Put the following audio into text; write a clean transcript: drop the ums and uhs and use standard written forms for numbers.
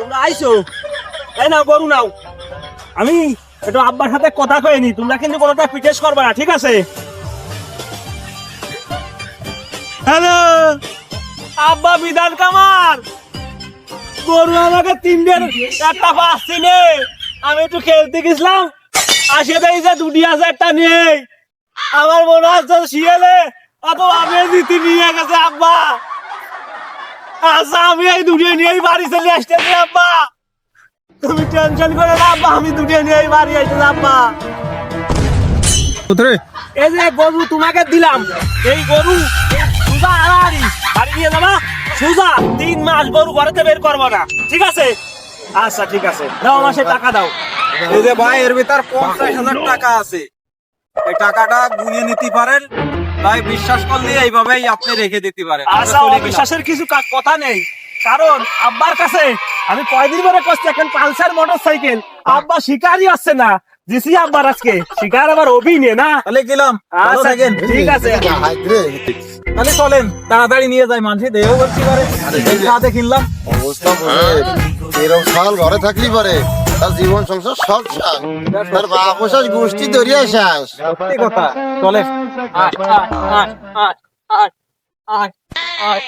তোমরা আইছো, তাই না? গরু নাও। আমি একটু আব্বার সাথে কথা কয়ে নি, তোমরা কিন্তু কোনোটা পিটেশ করবে না, ঠিক আছে? হ্যালো আব্বা, বিধান কামার, গরু আমাকে 3 দিন একটা পাচ্ছি নে। আমি একটু খেলতে গেছিলাম, আসে দেখি যে 2,000টা নেই। আমার মনে হচ্ছে শিয়ালে অত আমি জিতে নিয়ে গেছে আব্বা। আচ্ছা আমি এই 2টা নিয়েই বাড়ি চলে আসতেছি আব্বা। তুমি টেনশন করে না আব্বা, আমি 2টা নিয়েই বাড়ি আসতেছি আব্বা। এই যে গরু তোমাকে দিলাম, এই গরু সুজা আড়াআড়ি বাড়ি নিয়ে যাবা। সুজা 3 মাস গরু ঘরেতে বের করবো না, ঠিক আছে? আচ্ছা ঠিক আছে, দাও আমার সে টাকা দাও। এই যে ভাই, এর ভিতর 50,000 টাকা আছে, এই টাকাটা গুনিয়ে নিতে পারেন। তাই বিশ্বাস করলে এইভাবেই আপনি রেখে দিতে পারেন। আচ্ছা, অবিশ্বাসের কিছু কথা নেই, কারণ আব্বার কাছে আমি কয়দিন ধরে করছি এখন পালসার মোটরসাইকেল। আব্বা শিকারই আসছে না, দিছি আব্বার আজকে শিকার আবার অভিনয় না। তাহলে গেলাম, ভালো আচ্ছা থাকেন। ঠিক আছে, তাহলে চলেন, তাড়াতাড়ি নিয়ে যাই, মানুষ দেহ বলতে পারে সাথে কিনলাম। অবস্থা এরকম সাল ঘরে থাকলি পারে, তার জীবন সংসার সব শেষ, তার বাপ শেষ, গোষ্ঠী দরিয়া শেষ। সত্যি কথা, চলেন। আয় আয় আয় আয় আয় আয় আয়।